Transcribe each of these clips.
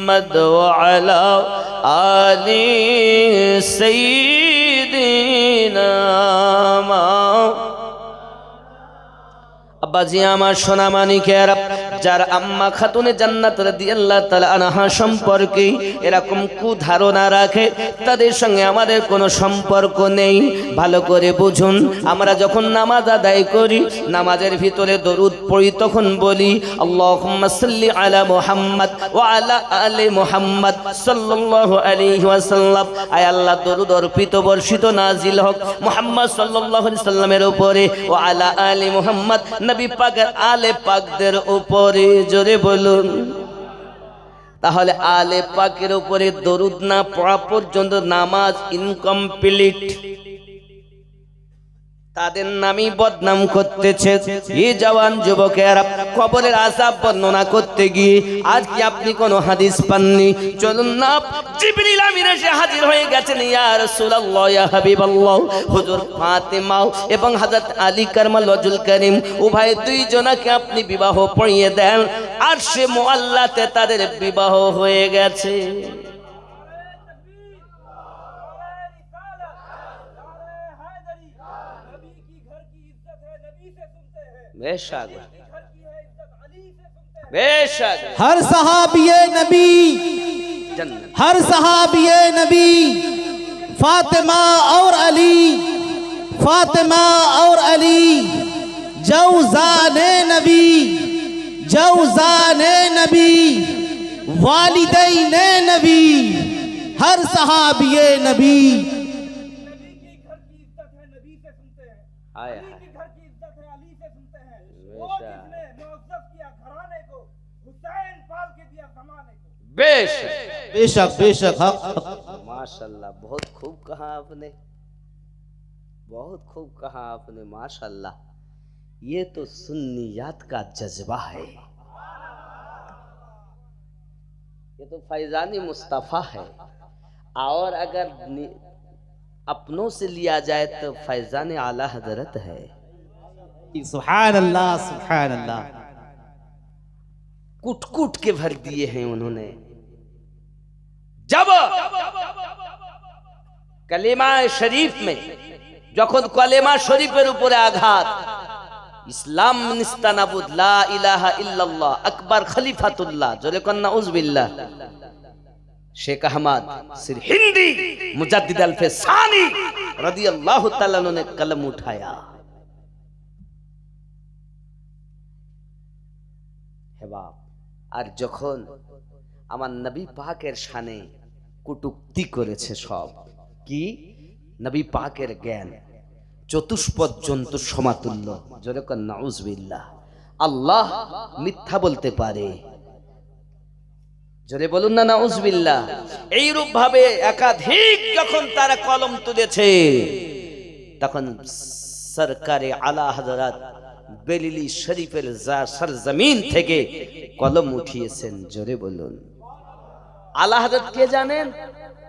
محمد وعلى آل سيدنا আব্বাজি আমার সোনা মানিকেরা, যার আম্মা খাতুনে জান্নাত রাদিয়াল্লাহু তাআলা আনহা সম্পর্কে এরকম কুধারণা রাখে, তাদের সঙ্গে আমাদের কোনো সম্পর্ক নেই। ভালো করে বুঝুন, আমরা যখন নামাজ আদায় করি, নামাজের ভিতরে দরুদ পড়ি, তখন বলি আল্লাহুম্মা সাল্লি আলা মুহাম্মদ ওয়া আলা আলি মুহাম্মদ সাল্লাল্লাহু আলাইহি ওয়াসাল্লাম। আয় আল্লাহ, দরুদ অর্পিত বর্ষিত নাজিল হোক মুহাম্মদ সাল্লাল্লাহু আলাইহি ওয়াসাল্লামের উপরে, ওয়া আলা আলি মুহাম্মদ, নবী পাকের আলে পাকদের উপরে। জোরে বলুন। তাহলে আলে পাকের উপরে দরুদ না পড়া পর্যন্ত নামাজ ইনকমপ্লিট। তাদের নামই বদনাম করতেছে এই জওয়ান যুবকেরা। কবরের আযাব বর্ণনা করতে গিয়ে আজ কি আপনি কোনো হাদিস পাননি? চলুন না, জিবরিল আমিন এসে হাজির হয়ে গেছেন। ইয়া রাসূলুল্লাহ, ইয়া হাবিবাল্লাহ, হুজুর ফাতেমা এবং হযরত আলী কারমাল ওয়াজহুল কারীম উভয় দুইজনকে আপনি বিবাহ পড়িয়ে দেন। আর সে মুআল্লাতে তাদের বিবাহ হয়ে গেছে। बेशक बेशक हर सहाबिये नबी, हर सहाबिये नबी, फातिमा और अली, फातिमा और अली, जौजाने नबी, जौजाने नबी, वालिदैन नबी, हर सहाबिये नबी। बेशक बेशक बेशक हक। माशाल्लाह, बहुत खूब कहा आपने, बहुत खूब कहा आपने, माशाल्लाह। ये तो सुन्नियात का जज्बा है, ये तो फैजानी मुस्तफ़ा है। और अगर अपनों से लिया जाए तो फैजान आला हजरत है। सुभान अल्लाह, सुभान अल्लाह। कूट कूट के भर दिए हैं उन्होंने। जब कलेमा शरीफ में যখন কলেমা শরীফের উপরে আঘাত, ইসলাম নিস্তানাবুদ, লা ইলাহা ইল্লাল্লাহ, আকবার খলিফাতুল্লাহ, জোরে কন্না উযবিল্লাহ, শেখ আহমদ सिर हिंदी मुजद्दिद अल-फसानी रदियल्लाहु ताला ने कलम उठाया। হে বাপ, আর যখন আমার নবী পাকের শানে কটূক্তি করেছে, সব কি নবী পাকের জ্ঞান চতুষ্পদ জন্তু সমাতুল্য, জোরে কর নাউজুবিল্লাহ। আল্লাহ মিথ্যা বলতে পারে, জোরে বলুন না নাউজুবিল্লাহ। এইরূপ ভাবে একাধিক যখন তারা কলম তুলেছে, তখন সরকারে আলা হযরত বেলিলি শরীফের সরজমিন থেকে কলম উঠিয়েছেন। জোরে বলুন। আলা হযরত কে জানেন?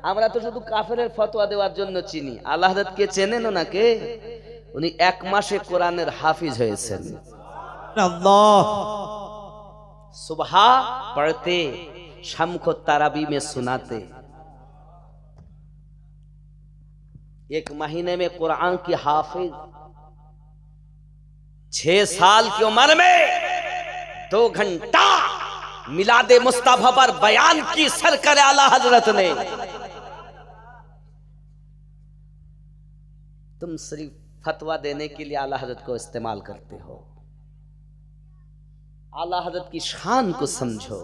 আমরা তো শুধু কাফেরের ফতোয়া দেওয়ার জন্য চিনি। আলা হযরত কে চেনেন ওনাকে? উনি 1 মাসে কোরআনের হাফিজ হয়েছেন। अल्लाह। सुबह पढ़ते, शाम को तरावी में सुनाते। 1 महीने में कुरान की हाफिज, 6 साल की उम्र में 2 घंटा मिलादे मुस्तफा पर बयान की सरकार आला हजरत ने। तुम सिर्फ फतवा देने के लिए आला हजरत को इस्तेमाल करते हो। आला हजरत की शान को समझो,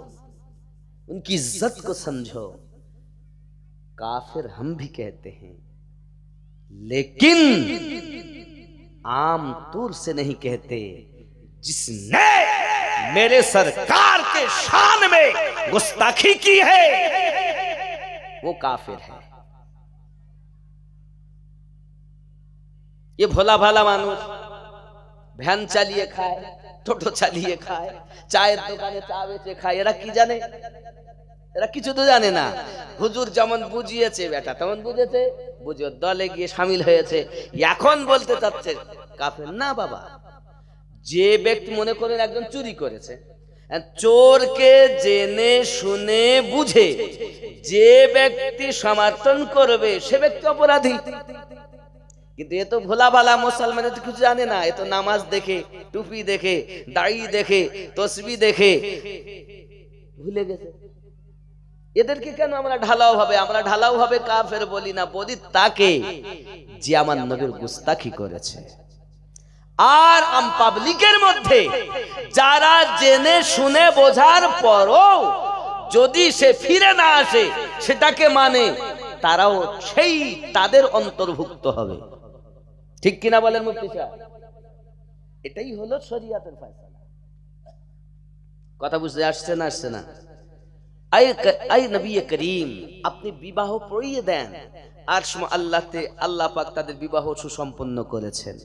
उनकी इज्जत को समझो। काफिर हम भी कहते हैं, लेकिन आम तौर से नहीं कहते। जिसने मेरे सरकार के शान में गुस्ताखी की है वो काफिर है। ये भोला भाला मानुष ভ্যান চালিয়ে খায়, টোটো চালিয়ে খায়, চায়ের দোকানে চা বেচে খায়, এরা কি জানে? এরা কিছু তো জানে না। হুজুর যেমন বুঝিয়েছে বেটা তেমন বুঝেছে, বুঝে দলে গিয়ে শামিল হয়েছে। এখন বলতে চাচ্ছে কাফের না। বাবা, যে ব্যক্তি মনে করেন একজন চুরি করেছে, চোরকে জেনে শুনে বুঝে যে ব্যক্তি সমর্থন করবে সে ব্যক্তি অপরাধী। কিন্তু এ তো ভোলা ভালা মুসলমান, তো কিছু জানে না। এ তো নামাজ দেখে, টুপি দেখে, দাড়ি দেখে, তসবি দেখে ভুলে গেছে। এদেরকে কেন আমরা ঢালাও ভাবে, আমরা ঢালাও ভাবে কাফের বলি না, বলি তাকে যে আমার নবীর গুস্তাখি করেছে। আর পাবলিকের মধ্যে যারা জেনে শুনে বোঝার পরও যদি সে ফিরে না আসে, সেটাকে মানে, তারাও সেই তাদের অন্তর্ভুক্ত হবে। ঠিক কিনা বলেন মুফতি সাহেব? এটাই হলো শরীয়তের ফয়সালা। কথা বুঝতে আসছে না? আসছে না? আই নবী করিম, আপনি বিবাহ পড়িয়ে দেন। আর আল্লাহ পাক তাদের বিবাহ সুসম্পন্ন করেছেন।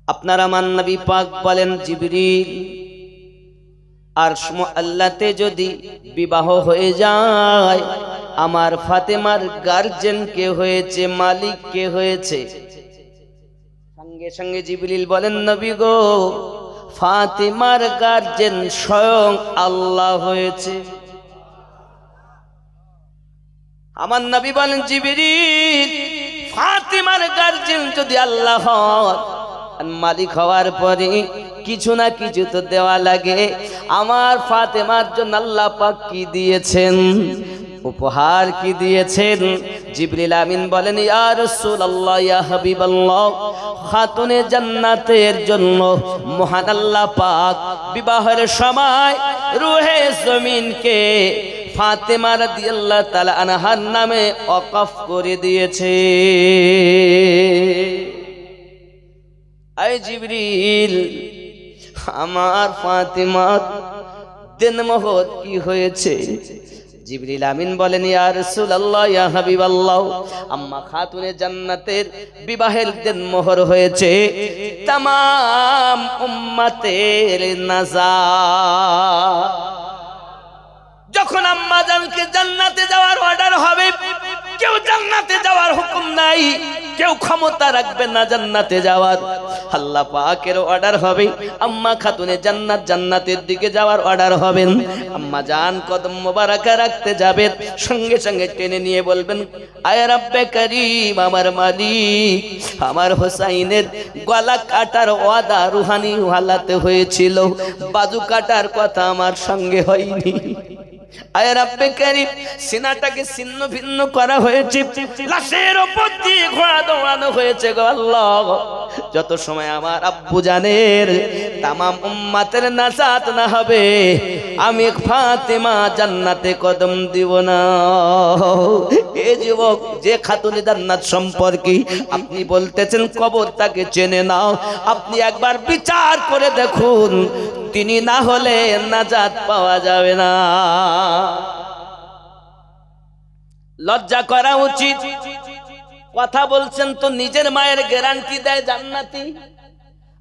আপনার আমার নবী পাক বলেন, জিবরিল, আর আল্লাহতে যদি বিবাহ হয়ে যায়, আমার ফাতেমার গার্জেন কে হয়েছে, মালিক কে হয়েছে? সঙ্গে সঙ্গে জিবরিল বলেন, নবী গো, ফাতেমার গার্জেন স্বয়ং আল্লাহ হয়েছে। আমার নবী বলেন, জিবরিল, ফাতেমার গার্জেন যদি আল্লাহ হয়, মালিক হওয়ার পরে কিছু না কিছু তো দেওয়া লাগে। আমার ফাতেমার জন্য আল্লাহ পাক কি দিয়েছেন, উপহার কি দিয়েছেন? জিবরিল আমিন বলেন, ইয়া রাসূলুল্লাহ, ইয়া হাবিবাল্লাহ, খাতুনে জান্নাতের জন্য মহান আল্লাহ পাক বিবাহের সময় রূহে জমিনকে ফাতেমা রাদিয়াল্লাহু তাআলা আনহার নামে ওয়াকফ করে দিয়েছে। আয় জিবরিল, আমার ফাতেমার দেনমোহর কি হয়েছে? জিবরিল আমিন বলেন, ইয়া রাসূলুল্লাহ, ইয়া হাবিবাল্লাহ, আম্মা খাতুনে জান্নাতের বিবাহের দেনমোহর হয়েছে তামাম উম্মতের নাজাত। যখন আম্মা জানকে জান্নাতে যাওয়ার অর্ডার হবে, কেউ জান্নাতে যাওয়ার হুকুম নাই, কেউ ক্ষমতা রাখবে না জান্নাতে যাওয়ার। আল্লাহ পাকের অর্ডার হবে, আম্মা খাতুনে জান্নাতের দিকে যাওয়ার অর্ডার হবেন। আম্মা জান কদম মোবারকা রাখতে যাবে, সঙ্গে সঙ্গে টেনে নিয়ে বলবেন, আয় রাব্বে কারীম, আমার মালিক, আমার হোসাইনের গলা কাটার ওয়াদা রুহানি হালাতে হয়েছিল, বাজু কাটার কথা আমার সঙ্গে হয়নি। আয় রাব্বে কারীম, সিনাটাকে ছিন্ন ভিন্ন করা হয়েছে, লাশের উপর দিয়ে ঘোড়া দৌড়ানো হয়েছে গো আল্লাহ। যত সময় আমার আব্বু জানের তামাম উম্মতের নাজাত না হবে, আমি ফাতেমা জান্নাতে কদম দিব না। এ যুবক, যে খাতুনে জান্নাত সম্পর্কে আপনি বলতেছেন কবর তাকে চেনে নাও, আপনি একবার বিচার করে দেখুন, তিনি না হলে নাজাত পাওয়া যাবে না। লজ্জা করা উচিত। কথা বলছেন তো নিজের মায়ের গ্যারান্টি দেয় জান্নাতি,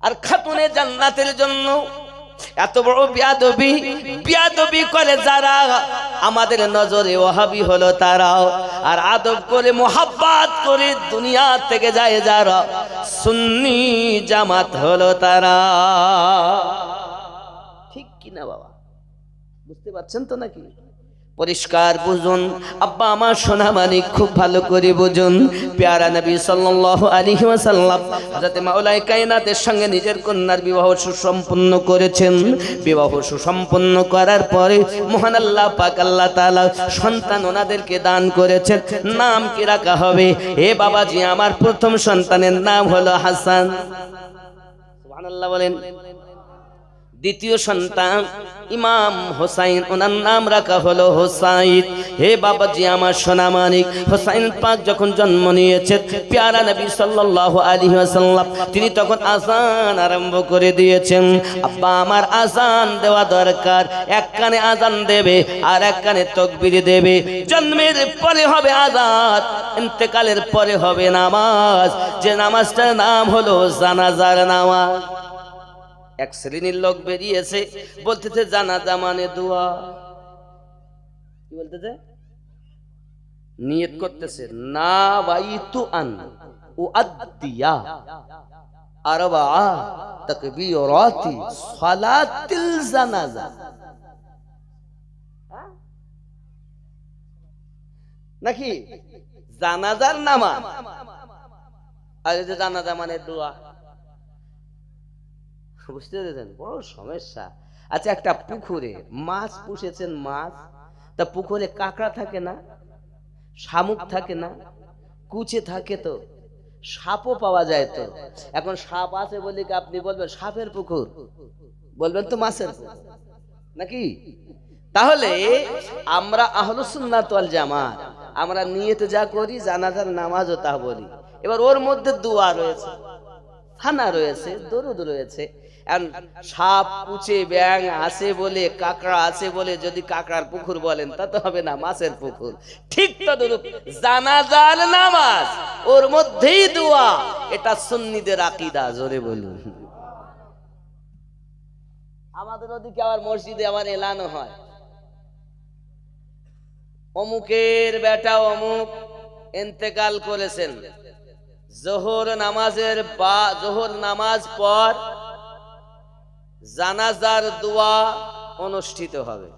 আর খাতুনে জান্নাতের জন্য এত বড় বিয়াদবি করে যারা, আমাদের নজরে ওয়াহাবি হলো তারাও, আর আদব করে মোহাব্বত করে দুনিয়া থেকে যায় যারা, সুন্নি জামাত হলো তারা। ঠিক কিনা বাবা? বুঝতে পারছেন তো নাকি? পরিষ্কার বুঝুন। আব্বা আমার সোনা মানিক, খুব ভালো করে বুঝুন। প্যারা নবী সাল্লাল্লাহু আলাইহি ওয়াসাল্লাম হযরত মাওলায়ে কায়নাতের সঙ্গে নিজের কন্যার বিবাহ সুসম্পন্ন করেছেন। বিবাহ সুসম্পন্ন করার পরে মহান আল্লাহ পাক আল্লাহ তাআলা সন্তান ওনাদেরকে দান করেছেন। নাম কি রাখা হবে? হে বাবাজি, আমার প্রথম সন্তানের নাম হলো হাসান। সুবহানাল্লাহ বলেন। দ্বিতীয় সন্তান ইমাম হোসাইন, ওনার নাম রাখা হলো হোসাইন। হে বাবাজি আমার সোনা মানিক, হোসাইন পাক যখন জন্ম নিয়েছে, প্যারা নবী সাল্লাল্লাহু আলাইহি ওয়াসাল্লাম তিনি তখন আযান আরম্ভ করে দিয়েছেন। আব্বা আমার আযান দেওয়া দরকার, এক কানে আযান দেবে আর এক কানে তাকবীর দেবে। জন্মের পরে হবে আযান, ইন্তেকালের পরে হবে নামাজ, যে নামাজটার নাম হলো জানাজার নামাজ। এক শ্রেণীর লোক বেরিয়েছে, বলতেছে জানাজা মানে দোয়া। কি বলতেছে? নিয়ত করতেছে, না বাইতু আন উআদ্দিয়া, আরবা তাকবীরাতি সালাতিল জানাজা, নাকি জানাজার নামাজ। আর এই যে জানাজা মানে দোয়া, বুঝতে পেরেছেন? বড় সমস্যা। আচ্ছা, একটা পুকুরে মাছ পুষেছেন, মাছ, তা পুকুরে কাঁকড়া থাকে না, শামুক থাকে না, কুচে থাকে, তো সাপও পাওয়া যায়। তো এখন সাপ আছে বলে কি আপনি বলবেন সাপের পুকুর? বলবেন তো মাছের পুকুর, নাকি? তাহলে আমরা আহলুস সুন্নাত ওয়াল জামাত, আমরা নিয়তে যা করি, জানাজার নামাজও তা বলি। এবার ওর মধ্যে দোয়া রয়েছে, থানা রয়েছে, দরুদ রয়েছে। সাপ, কুচে, ব্যাং আছে বলে, কাঁকড়া আছে বলে যদি কাঁকড়ার পুকুর বলেন তা তো হবে না, মাছের পুকুর। ঠিক তদ্রূপ জানাজার নামাজ, ওর মধ্যেই দোয়া। এটা সুন্নিদের আকীদা, জোরে বলুন। আমাদের ওদিকে আবার মসজিদে আবার এলানো হয়, অমুকের বেটা অমুক ইন্তেকাল করেছেন, জোহর নামাজ পর জানাজার দোয়া অনুষ্ঠিত হবে।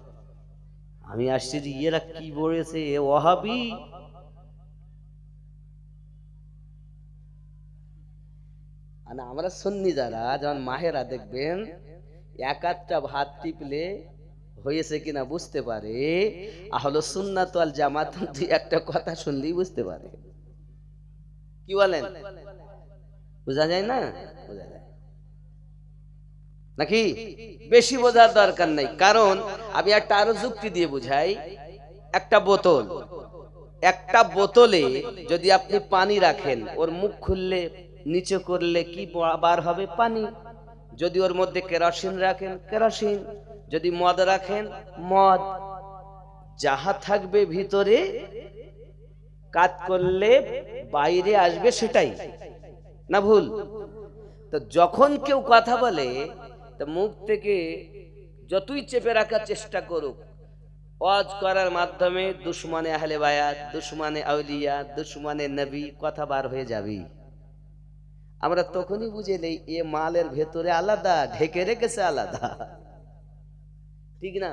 আমি আসছি যে এরা কি বলেছে, এ ওয়াহাবি। আমরা সুন্নি যারা, যেমন মাহেরা দেখবেন এক আধটা ভাত টিপলে হয়েছে কিনা বুঝতে পারে, আহলুস সুন্নাত ওয়াল জামাত দুই একটা কথা শুনলেই বুঝতে পারে। কি বলেন? বোঝা যায় না? বোঝা যায় নাকি? বেশি বোঝার দরকার নেই, কারণ আমি একটা আরো যুক্তি দিয়ে বুঝাই। একটা বোতলে যদি আপনি পানি রাখেন, ওর মুখ খুললে নিচে করলে কি বার হবে? পানি। যদি ওর মধ্যে কেরোসিন রাখেন, কেরোসিন। যদি মদ রাখেন, মদ। যাহা থাকবে ভিতরে, কাজ করলে বাইরে আসবে, সেটাই না ভুল? তো যখন কেউ কথা বলে, তো মুখ থেকে যতই চেপে রাখার চেষ্টা করুক, ওয়াজ করার মাধ্যমে দুশমনে আহলে বায়াত, দুশমনে আউলিয়া, দুশমনে নবী কথা বার হয়ে যাবে। আমরা তখনই বুঝে নেই এ মালের ভেতরে আলাদা, ঢেকে রেখেছে আলাদা, ঠিক না?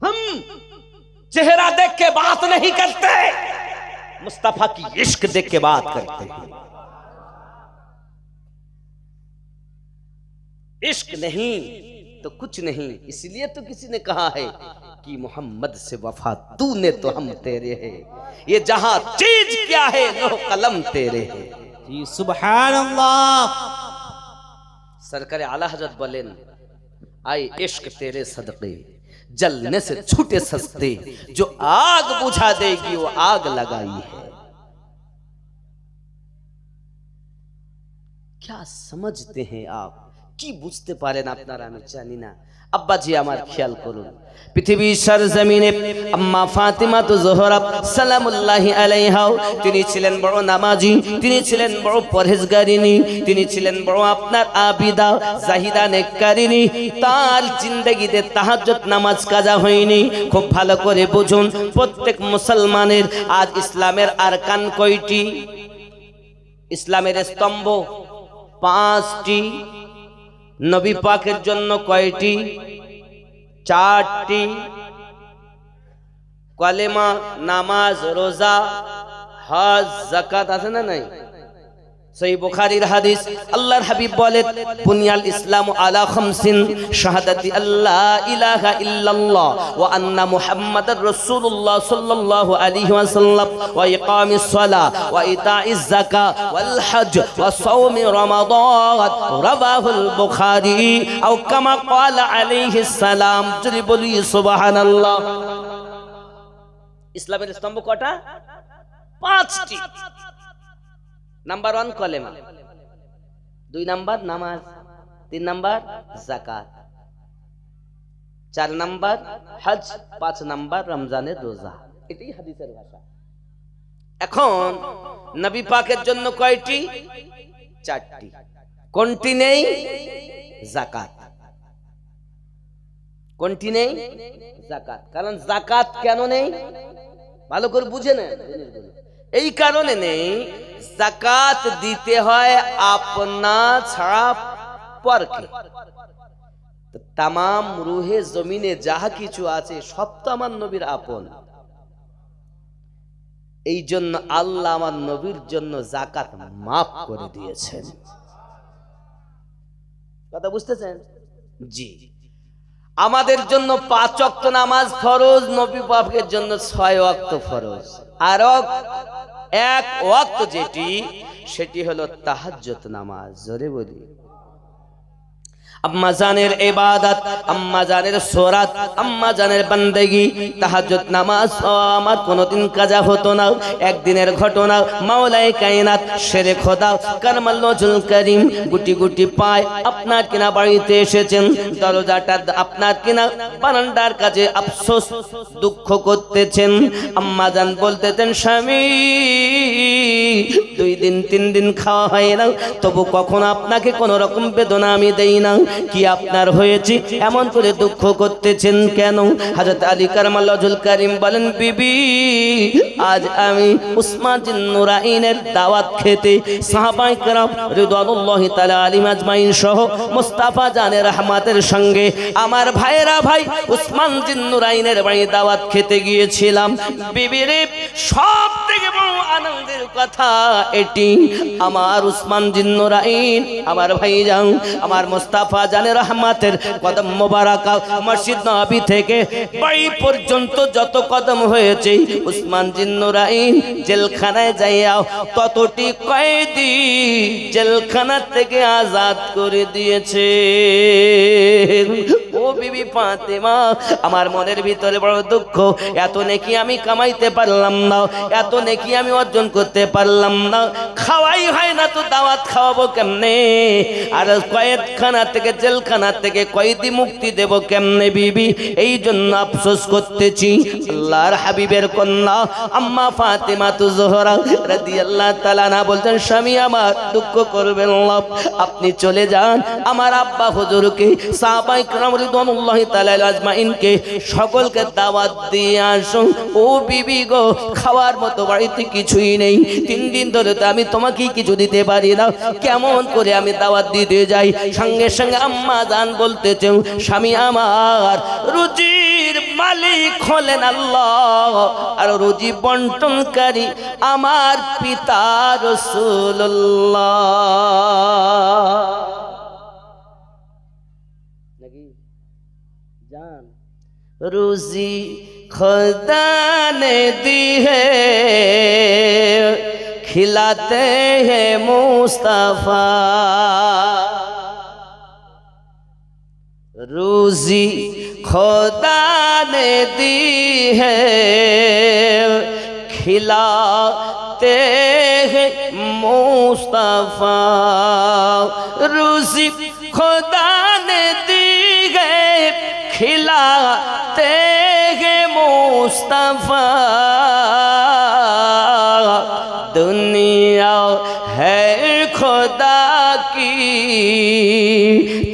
हम चेहरा देख के बात नहीं करते, मुस्तफा की इश्क देख के बात करते हैं। इश्क नहीं तो कुछ नहीं, इसलिए तो किसी ने कहा है कि मोहम्मद से वफा तूने तो हम तेरे है, ये जहां चीज क्या है लो कलम तेरे है। जी सुभान अल्लाह। सरकार आला हजरत बोलेन, आए इश्क तेरे सदके, जलने से छूटे सस्ते, जो आग बुझा देगी वो आग लगाई है। क्या समझते हैं आप? কি বুঝতে পারেন আপনারা আমি জানি না। আব্বাজি আমার খেয়াল করুন, পৃথিবীর সরজমিনে আম্মা ফাতিমা তো জোহরা সালামুল্লাহি আলাইহা, তিনি ছিলেন বড় নামাজি, তিনি ছিলেন বড় পরহেজগারিনী, তিনি ছিলেন বড় আপনার আবিদা জাহিদা নেককারিনী। তার জিন্দেগিতে তাহাজ্জুদ নামাজ কাজা হয়নি। খুব ভালো করে বুঝুন, প্রত্যেক মুসলমানের আজ ইসলামের আরকান কয়টি? ইসলামের স্তম্ভ 5টি। নবী পাকের জন্য কয়টি? 4টি। কলেমা, নামাজ, রোজা, হজ, যাকাত আছে না নাই? সহিহ বুখারীর হাদিস, আল্লাহর হাবিব বলেন, বুনিয়াল ইসলামু আলা খামসিন, শাহাদাতি আল্লা ইলাহা ইল্লাল্লাহ ওয়া আন্না মুহাম্মাদার রাসূলুল্লাহ সাল্লাল্লাহু আলাইহি ওয়াসাল্লাম, ওয়া ইকামিস সালাহ ওয়া ইতাইজ যাকাত ওয়াল হজ ওয়া সাওমি রমাদান, রাওয়াহুল বুখারী আও কামা ক্বালা আলাইহিস সালাম। যদি বলি সুবহানাল্লাহ। ইসলামের স্তম্ভ কয়টা? 5টি। নাম্বার 1 কলেমা, 2 নাম্বার নামাজ, 3 নাম্বার যাকাত, 4 নাম্বার হজ, 5 নাম্বার রমজানের রোজা। এটাই হাদিসের ভাষা। এখন নবী পাকের জন্য কয়টি? 4টি। কোনটি নেই? যাকাত। কোনটি নেই? যাকাত। কারণ যাকাত কেন নেই ভালো করে বুঝে নেন। এই কারণে নেই, যাকাত দিতে হয় আপনা ছাড়া পরকে। তামাম রুহে জমিনে যাহা কিছু আছে সব তো আমার নবীর আপন। এই জন্য আল্লাহ আমার নবীর জন্য যাকাত মাফ করে দিয়েছেন। কথা বুঝতেছেন? জি। আমাদের জন্য 5 ওয়াক্ত নামাজ ফরজ, নবী পাকের জন্য 6 ওয়াক্ত ফরজ। আর এক ওয়াক্ত সেটি হলো তাহাজ্জুদ নামাজ। জোরে বলি। আম্মা জানের ইবাদত, আম্মা জানের সুরাত, আম্মা জানের বান্দেগি, তাহাজ্জুদ নামাজ আমার কোনোদিন কাজা হতো না। একদিনের ঘটনা, মাওলায়ে কায়নাত শেরে খোদা কারমাল্লাহুল কারীম গুটি গুটি পায় আপনার কিনা বাড়িতে এসেছেন। দরজাটা আপনার কিনা বারান্দার কাছে আফসোস দুঃখ করতেছেন। আম্মা জান বলতেছেন, স্বামী 2 দিন 3 দিন খাওয়া হয় না, তবু কখনো আপনাকে কোনো রকম বেদনা আমি দেই না। কি আপনার হয়েছে, এমন করে দুঃখ করতেছেন কেন? হযরত আলী কারমাল্লাহুল কারীম বলেন, বিবি আজ আমি উসমান বিন নুরাইনের দাওয়াত খেতে সাহাবায়ে কেরাম রিদওয়ানুল্লাহি তাআলা আলাইহিম আজমাইন সহ মুস্তাফা জানের রহমাতের সঙ্গে আমার ভাইরা ভাই উসমান বিন নুরাইনের বাড়ি দাওয়াত খেতে গিয়েছিলাম। বিবিরে সবথেকে বড় আনন্দের কথা এটি, আমার উসমান বিন নুরাইন আমার ভাইজান আমার মুস্তাফা জানের রহমাতের কদম মোবারকা মসজিদ নববী থেকে বাড়ি পর্যন্ত যত কদম হয়েছে উসমান বিন নুরাইন জেলখানায় যাইয়া ততটি কয়েদি জেলখানা থেকে আজাদ করে দিয়েছে। ও বিবি ফাতেমা, আমার মনের ভিতরে বড় দুঃখ, এত নেকি আমি কামাইতে পারলাম না, এত নেকি আমি অর্জন করতে পারলাম না, খাওয়াই হয় না তো দাওয়াত খাওয়াবো কেমনে? আর কয়েদখানা থেকে জেলখানা থেকে কয়েদি মুক্তি দেব কেমনে বিবি? এই জন্য আফসোস করতেছি। আল্লাহর হাবিবের কন্যা আম্মা ফাতেমা জোহরা রাদিয়াল্লাহু তাআলা আনহা বলতেন, স্বামী আমার দুঃখ করবেন না, আপনি চলে যান, আমার আব্বা হুজুরকে সাহাবায়ে কেরাম রিদওয়ানুল্লাহি তাআলা আজমাইনকে সকলকে দাওয়াত দিয়ে আসুন। ও বিবি গো, খাওয়ার মতো বাড়িতে কিছুই নেই, 3 দিন ধরে তো আমি তোমাকে কিছু দিতে পারি না, কেমন করে আমি দাওয়াত দিতে যাই? সঙ্গে সঙ্গে আম্মা জান বলতেছেন, স্বামী আমার রুজির মালিক হলেন আল্লাহ, আর রুজি বন্টনকারী আমার পিতা রাসূলুল্লাহ। নাকি জান রুজি खुदा ने दी है खिलाते हैं मुस्तफा, रोजी खुदा ने दी है खिलाते हैं मुस्तफा, रोजी खुदा ने दी है खिलाते हैं मुस्तफा, दुनिया है खुदा की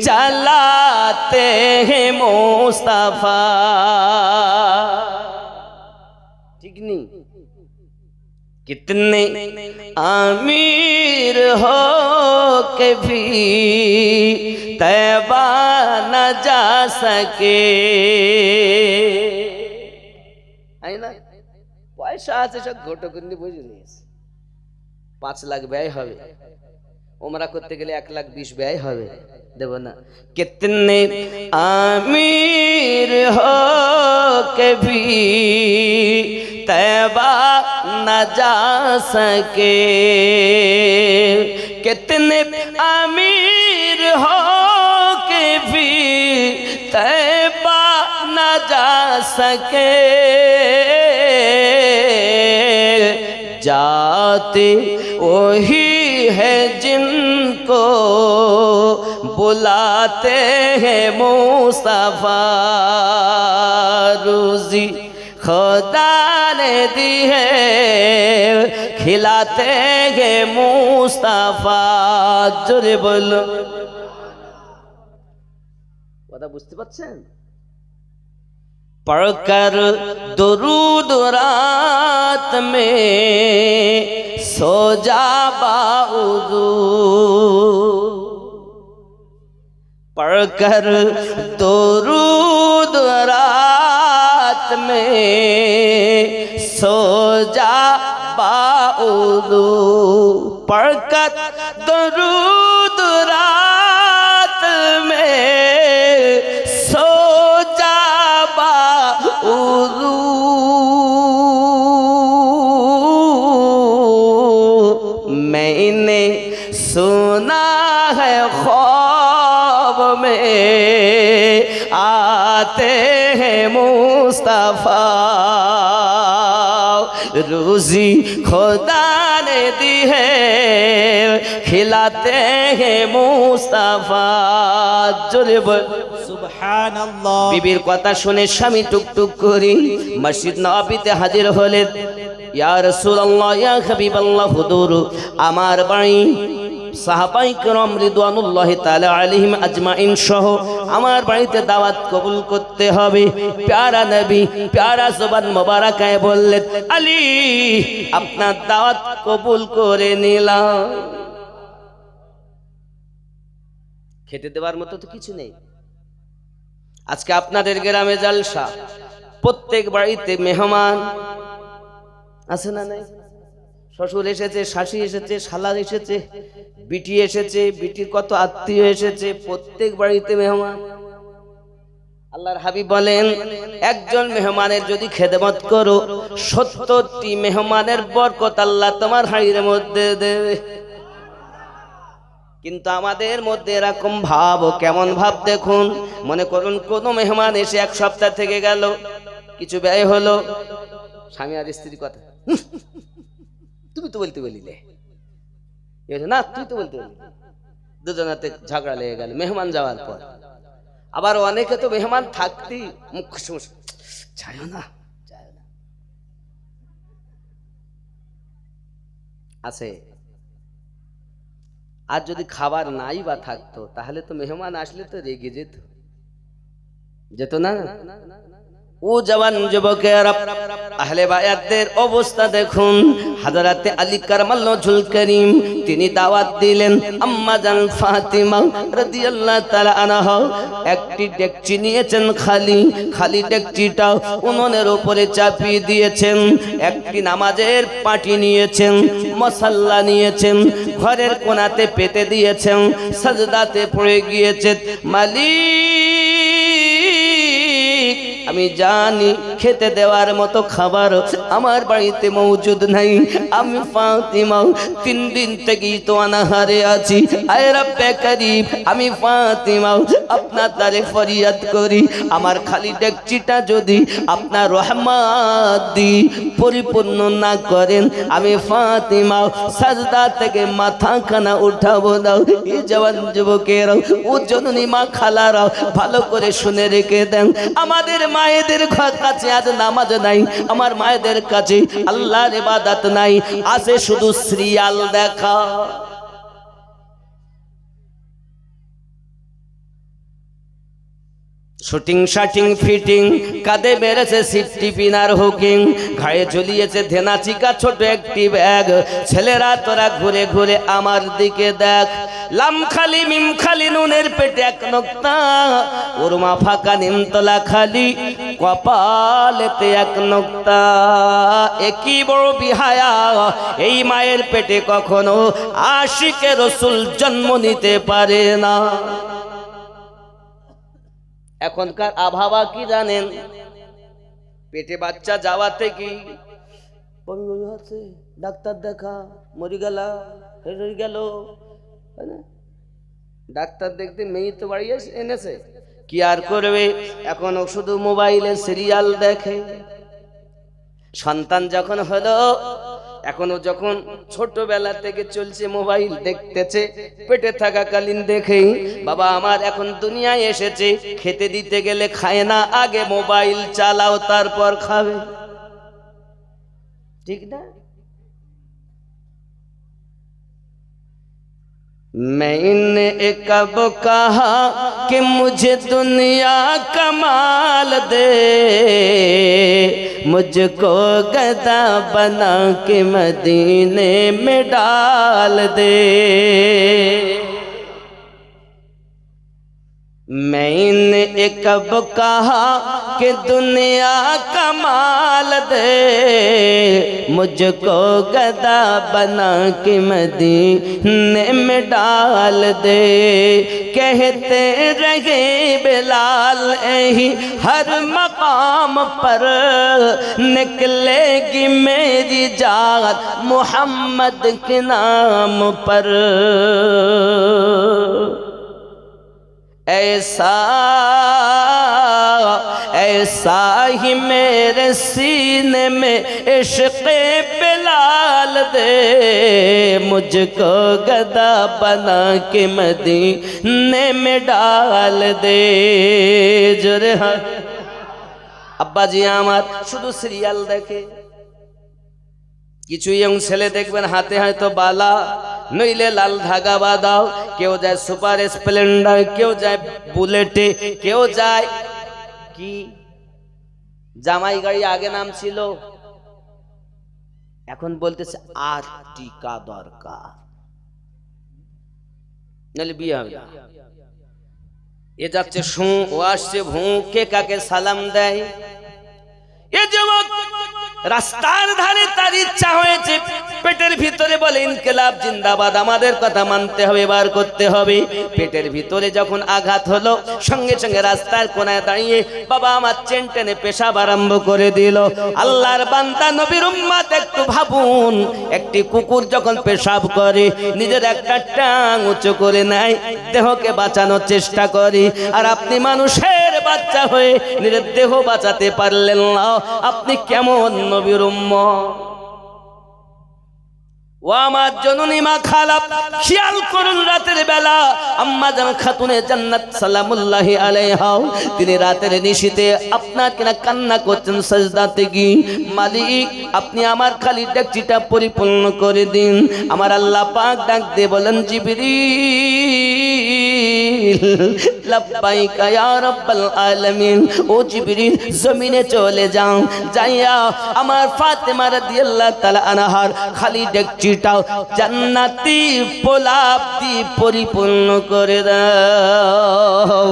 चलाते हैं मुस्तफा। ठीक नहीं? कितने अमीर हो के भी तैबा न जा सके। পয়সা আছে সব ঘটো কিন্তু বুঝে নিয়েছে, 5 লাখ ব্যয় হবে, ওমরা করতে গেলে 1,20,000 ব্যয় হবে, দেব না। कितने अमीर हो के भी तैबा न जा सके, कितने अमीर हो के भी तैबा न जा सके, जाते वही है जिनको बुलाते हैं मुस्तफा, रोजी खुदा ने दी है खिलाते हैं मुस्तफा। जोरे बोलो, কথা বুঝতে পারছেন? पढ़कर दुरूद रात में सो जा बाउदू पढ़कर दुरूद रात में सो जा बाउदू पढ़कर दुरूद रात में सो जा बाउदू मैंने सुना है ख्वाब में आते हैं मुस्तफा रोजी खुदा ने दी है खिलाते हैं मुस्तफा जोरे बोल সুবহানাল্লাহ। বিবির কথা শুনে স্বামী টুকটুক করে মসজিদ নববীতে হাজির হলেন। ইয়া রাসূলুল্লাহ ইয়া হাবিবাল্লাহ হুজুর আমার বাড়ি সাহাবায়ে কেরাম রিদওয়ানুল্লাহি তাআলা আলাইহিম আজমাইন সহ আমার বাড়িতে দাওয়াত কবুল করতে হবে। প্যারা নবী প্যারা জবান মোবারকায় বললেন আলী আপনার দাওয়াত কবুল করে নিলাম। খেতে দেওয়ার মতো তো কিছু নেই। আজকে আপনাদের গ্রামে জলসা, প্রত্যেক বাড়িতে মেহমান আছে না নাই? শ্বশুর এসেছে, শাশি এসেছে, শালা এসেছে, বিটি এসেছে, বিটির কত আত্মীয় এসেছে, প্রত্যেক বাড়িতে মেহমান। আল্লাহর হাবিব বলেন একজন মেহমানের যদি খেদমত করো 70টি মেহমানের বরকত আল্লাহ তোমার হাড়ির মধ্যে দেবে। কিন্তু আমাদের মধ্যে এরকম ভাব, কেমন ভাব দেখুন। মনে করুন কোনো মেহমান এসে এক সপ্তাহ থেকে গেল, কিছু ব্যয় হলো, স্বামী আর স্ত্রীর কথা তুমি তো বলতে বলিলে না, তুই তো বলতে বলি, দুজনাতে ঝগড়া লেগে গেল মেহমান যাওয়ার পর। আবার অনেকে তো মেহমান থাকতেই মুখ যায় না আছে। আর যদি খাবার নাই বা থাকতো তাহলে তো মেহমান আসলে তো রেগে যেত না। ও জওয়ান যুবকেরা আহলে বায়াতদের অবস্থা দেখুন। হযরতে আলী কারামাল্লাহুল করিম তিনি দাওয়াত দিলেন আম্মা জান ফাতিমা রাদিয়াল্লাহু তাআলা আনহা একটি ডেকচি নিয়েছেন, খালি ডেকচিটা উনুনের উপরে চাপিয়ে দিয়েছেন। একটি নামাজের পাটি নিয়েছেন, মশাল্লা নিয়েছেন, ঘরের কোণাতে পেতে দিয়েছেন, সাজদাতে পড়ে গিয়েছেন। মালিক আমি জানি খেতে দেওয়ার মতো খাবার আমার বাড়িতে মজুদ নাই। আমি ফাতিমা 3 দিন থেকেই তো অনাহারে আছি। আয় রব্বে করিম আমি ফাতিমা আপনার দ্বারে ফরিয়াদ করি, আমার খালি ডেকচিটা যদি আপনার রহমত দি পরিপূর্ণ না করেন আমি ফাতিমা সাজদা থেকে মাথাখানা উঠাবো না। এই জওয়ান যুবকেরা ও জননী মা খালারা ভালো করে শুনে রেখে দেন, আমাদের মায়েদের কাছে আজ নামাজ নাই, আমার মায়েদের কাছে আল্লাহর ইবাদত নাই, আছে শুধু সিরিয়াল দেখা। শুটিং শাটিং ফিটিং, কাঁধে বেড়েছে সিফটি পিনার হুকিং, ঘায়ে ঝুলিয়েছে ধেনাচিকা ছোট একটি ব্যাগ। ছেলেরা তোরা ঘুরে ঘুরে আমার দিকে দেখ, লাম খালি মিম খালি নুনের পেটে এক নোক্তা, ওরমা ফাঁকা নিমতলা খালি কপালেতে এক নোক্তা। একই বড় বিহায়া এই মায়ের পেটে কখনো আশিকে রসুল জন্ম নিতে পারে না। এখনকার আবহাওয়া কি জানেন? পেটে বাচ্চা যাওয়াতে কি ডাক্তার দেখা, মরি গেল, ডাক্তার দেখতে মেয়ে তো বাড়ি এনেছে, কি আর করবে, এখনো শুধু মোবাইলে সিরিয়াল দেখে। সন্তান যখন হলো, এখনো যখন ছোটবেলা থেকে চলছে মোবাইল দেখতেছে, পেটে থাকাকালীন দেখেই বাবা আমার এখন দুনিয়ায় এসেছে, খেতে দিতে গেলে খায় না, আগে মোবাইল চালাও তারপর খাবে, ঠিক না? मैंने कब कहा कि मुझे दुनिया का माल दे, मुझको गदा बना के मदीने में डाल दे। मैंने कब कहा कि दुनिया कमाल दे, मुझको गदा बना के मदीने में डाल दे। कहते रहे बिलाल यही हर मकाम पर, निकलेगी मेरी जात मोहम्मद के नाम पर। ऐसा ऐसा ही मेरे सीने में इश्क़ बिलाल दे, मुझको गदा बना के मदीने में डाल दे। जोरे हाँ अब्बा जी आमार शुधु सिरियाल देखे, কিছু ইয়ং ছেলে দেখবেন হাতে হয়তো বালা, নইলে লাল ধাগা বাঁধাও, কেউ যায় সুপার স্প্লেন্ডার, কেউ যায় বুলেটে, কেউ যায় কি জামাই গাড়ি, আগে নাম ছিল, এখন বলতেছে আর্টিকা দরকার, নাহলে বিয়ে হবে না। এ যাচ্ছে শু, ও আসছে ভু, কে কাকে সালাম দেয়। এ যুবক রাস্তার ধারে তার ইচ্ছা হয়েছে, পেটের ভিতরে বলে ইনকিলাব জিন্দাবাদ, আমাদের কথা মানতে হবে, বার করতে হবে। পেটের ভিতরে যখন আঘাত হলো, সঙ্গে সঙ্গে রাস্তার কোনায় দাঁড়িয়ে বাবা আমার চেন টেনে পেশাব আরম্ভ করে দিল। আল্লাহর বান্দা নবীর উম্মত একটু ভাবুন, একটি কুকুর যখন পেশাব করে নিজের একটা টাং উঁচু করে নেয়, দেহকে বাঁচানোর চেষ্টা করে, আর আপনি মানুষের বাচ্চা হয়ে নিজের দেহ বাঁচাতে পারলেন না, আপনি কেমন নবীর উম্মত? ও আমার জননী মা খালা, খেয়াল করুন রাতের বেলা আম্মা জান খাতুনে জান্নাত সালামুল্লাহি আলাইহা, তিনি রাতের নিশীথে আপনার কিনা কান্না করছেন সাজদাতে গিয়ে, মালিক আপনি আমার খালি ডেকচিটা পরিপূর্ণ করে দিন। আমার আল্লাহ পাক ডাক দিয়ে বলেন, জিবরিল লাব্বাইকা ইয়া রাব্বাল আলামিন, ও জিবরিল জমিনে চলে যাও, যাইয়া আমার ফাতেমা রাদিয়াল্লাহু তাআলা আনহার খালি ডেকচি জান্নাতি পোলাপ দিয়ে পরিপূর্ণ করে দাও।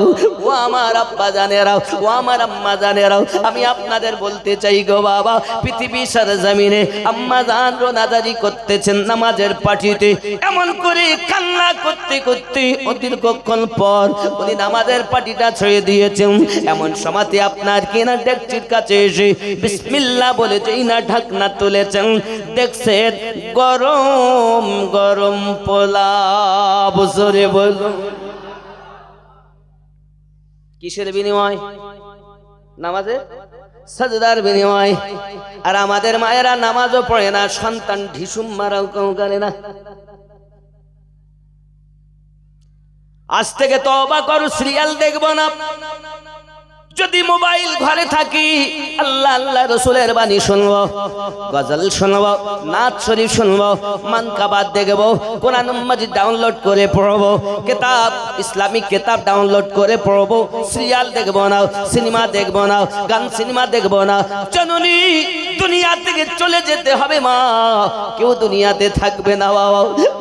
ও আমার আব্বা জানেরাও, ও আমার আম্মা জানেরাও, আমি আপনাদের বলতে চাই গো বাবা, পৃথিবী সরজমিনে আম্মা জান রোনাজারি করতেছেন নামাজের পাঠিতে, এমন করে কান্না করতে করতে দীর্ঘক্ষণ পর উনি নামাজের পাটিটা ছেড়ে দিয়েছেন। এমন সময়তে আপনার কিনা ডেকচির কাছে এসে বিসমিল্লাহ বলে যেই না ঢাকনা তুলেছেন, দেখছেন গরম গরম পোলাপ। জোরে বলো, কিসের বিনিময়? নামাজের সাজদার বিনিময়। আর আমাদের মায়েরা নামাজও পড়ে না, সন্তান ঢিসুম মারাও কেউ করে না। আজ থেকে তওবা করো, সিরিয়াল দেখবো না। যদি মোবাইল ঘরে থাকি, আল্লাহ আল্লাহ রসুলের বাণী শুনবো, গজল শুনবো, নাচ শরীফ শুনবো, মানকাবাত দেখবো, কোরআন মাজিদ ডাউনলোড করে পড়বো, কিতাব ইসলামিক কিতাব ডাউনলোড করে পড়বো। সিরিয়াল দেখবো না, সিনেমা দেখবো না, গান সিনেমা দেখবো না। জননী দুনিয়া থেকে চলে যেতে হবে মা, কেউ দুনিয়াতে থাকবে না।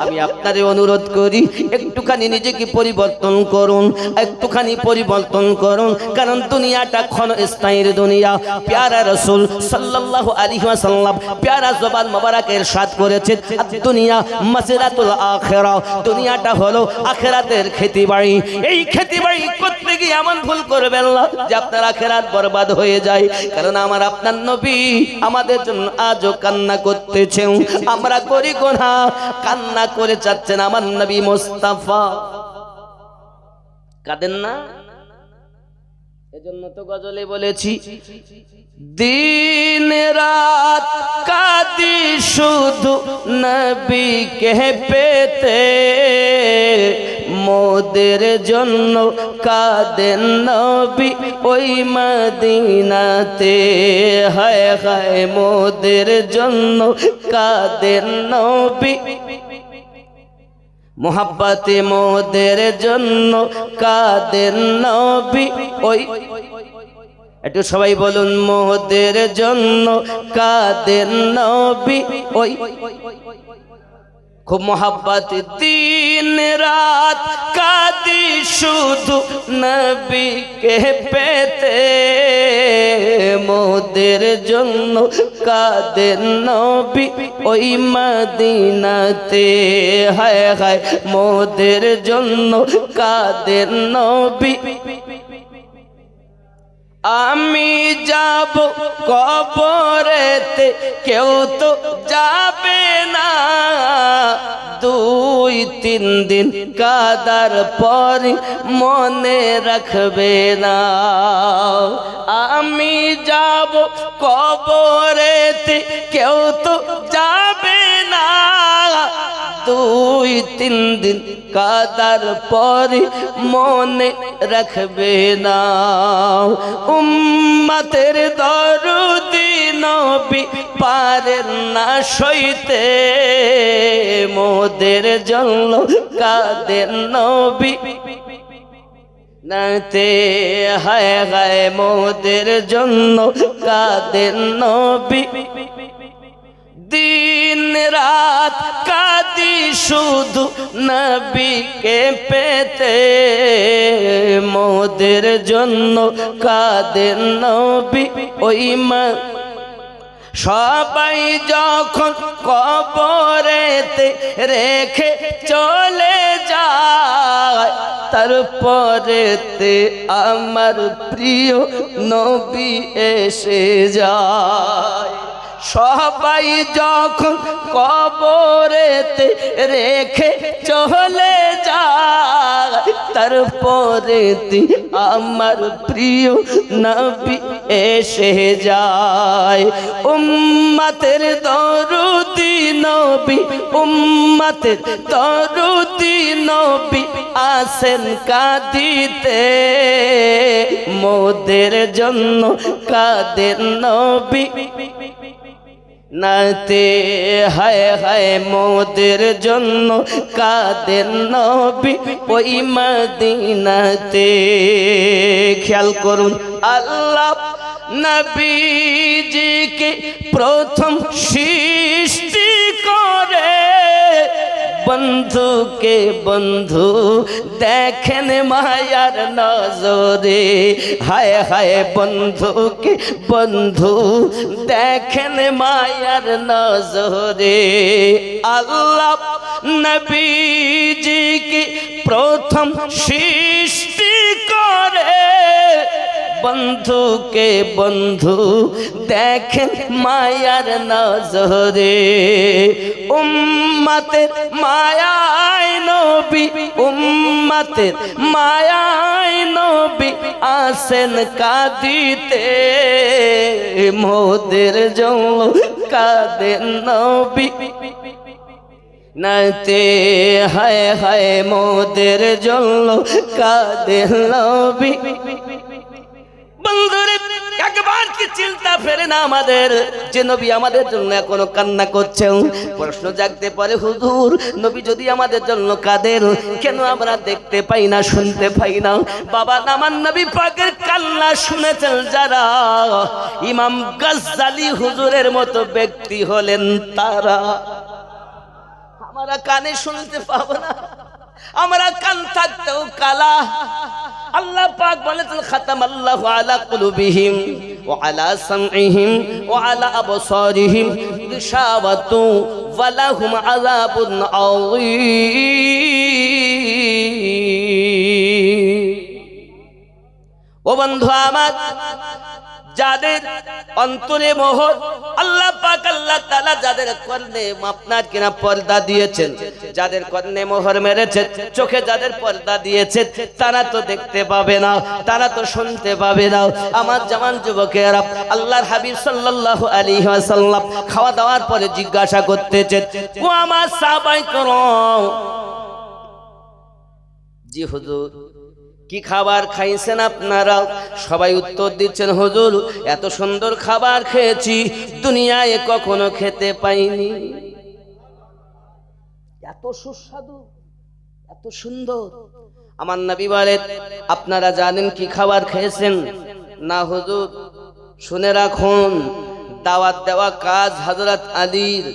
আমি আপনারে অনুরোধ করি, একটুখানি নিজেকে পরিবর্তন করুন, একটুখানি পরিবর্তন করুন, কারণ দুনিয়াটা ক্ষণস্থায়ীর দুনিয়া। প্যারা রাসূল সাল্লাল্লাহু আলাইহি ওয়াসাল্লাম প্যারা জবান মোবারকে ইরশাদ করেছেন, দুনিয়া মাসিরাতুল আখিরা, দুনিয়াটা হলো আখিরাতের খেতিবাড়ি। এই খেতিবাড়ি করতে গিয়ে এমন ভুল করবেন না যে আপনার আখিরাত বরবাদ হয়ে যায়। কারণ আমার আপনার নবী আমাদের জন্য আজও কান্না করতেছেন। আমরা করি গুনাহ, কান্না করে যাচ্ছেন আমার নবী মুস্তাফা। কাঁদেন না? এজন্য তো গজলে বলেছি, দিন রাত কাঁদি শুধু নবীকে পেতে, মোদের জন্য কাঁদেন নবী ওই মদিনাতে। হায় হায় মোদের জন্য কাঁদেন নবী, মোহাব্বতে মোদের জন্য কাঁদেন নবী ওই একটু সবাই বলুন, মোদের জন্য কাদের নবী, ওই খুব মোহাব্বত দিন রাত কাঁদি শুধু নবীকে পেতে, মোদের জন্য কাদের নবী ওই মদিনাতে, হায় হায় মোদের জন্য কাদের নবী। আমি যাব কবরেতে কেউ তো যাবে না, 2-3 দিন কাদার পর মনে রাখবে না। আমি যাব কবরেতে কেউ তো যাবে না, 2-3 দিন কাদার পরে মনে রাখবে না। উম্মতের দরদি নবী পারেন না সইতে, মোদের জন্য কাদের নবী নাতে, হায় হায় মোদের জন্য কাদের নবী। দিন রাত কাঁদি শুধু নবীকে পেতে, মোদের জন্য কাদের নবী ওই মা। সবাই যখন কবরেতে রেখে চলে যায়, তারপরেতে আমার প্রিয় নবী এসে যায়। সবাই যখন কবরেতে রেখে চলে যায়, তারপরেতে আমার প্রিয় নবী এসে যায়। উম্মতের দরদি নবী, উম্মতের দরদি নবী আসেন কাঁদিতে, মোদের জন্য কাদের নবী নাতে, হায় হায় মোদের জন্য কাদের নবী ওই মদিনাতে। খেয়াল করুন, আল্লাহ নবীজিকে প্রথম সৃষ্টি করে, বন্ধুকে বন্ধু দেখেন মায়ার নজরে, হায় হায় বন্ধুকে বন্ধু দেখেন মায়ার নজরে। আল্লাহ নবীজিকে প্রথম সৃষ্টি করে, বন্ধুকে বন্ধু দেখেন মায়ার নজরে। উম্মতের মায়ায় নবী, উম্মতের মায়ায় নবী আসেন কাঁদিতে, মোদের জন্য কাদের নবী নাতে, হায় হায় মোদের জন্য কাদের নবী। বন্ধুরে একবার কি চিন্তা ফেরে না আমাদের, যে নবী আমাদের জন্য এখনো কান্না করছেন? প্রশ্ন জাগতে পারে, হুজুর নবী যদি আমাদের জন্য কাঁদেন, কেন আমরা দেখতে পাই না, শুনতে পাই না? বাবা, আমার নবী পাকের কান্না শুনেছেন যারা, ইমাম গাজ্জালি হুজুরের মতো ব্যক্তি হলেন তারা। আমরা কানে শুনতে পাবো না, আমরা কান থাকতেও কালা। আল্লাহ পাক বলেছেন, খাতামাল্লাহু আলা কুলুবিহিম ওয়া আলা সামইহিম ওয়া আলা আবসারিহিম গিশাওয়াতু ওয়া লাহুম আযাবুন আযীম। ও বন্ধু আমার, যাদের অন্তরে মোহর, আল্লাহ পাক আল্লাহ তাআলা যাদের কর্ণে আপনার কিনা পর্দা দিয়েছেন, যাদের কর্ণে মোহর মেরেছে, চোখে যাদের পর্দা দিয়েছে, তারা তো দেখতে পাবে না, তারা তো শুনতে পাবে না। আমার জওয়ান যুবকেরা, আল্লাহর হাবিব সাল্লাল্লাহু আলাইহি ওয়াসাল্লাম খাওয়া দাওয়ার পরে জিজ্ঞাসা করতেছেন, ও আমার সাহাবায়ে কেরাম, জি হুজুর কি খাবার খাইছেন আপনারা? সবাই উত্তর দিচ্ছেন, হুজুর এত সুন্দর খাবার খেয়েছি, দুনিয়ায় কখনো খেতে পাইনি। এত সুস্বাদু, এত সুন্দর। আমার নবী বলেন, আপনারা জানেন কি খাবার খেয়েছেন? না হুজুর, শুনে রাখুন, দাওয়াত দেওয়া কাজ হযরত আলীর,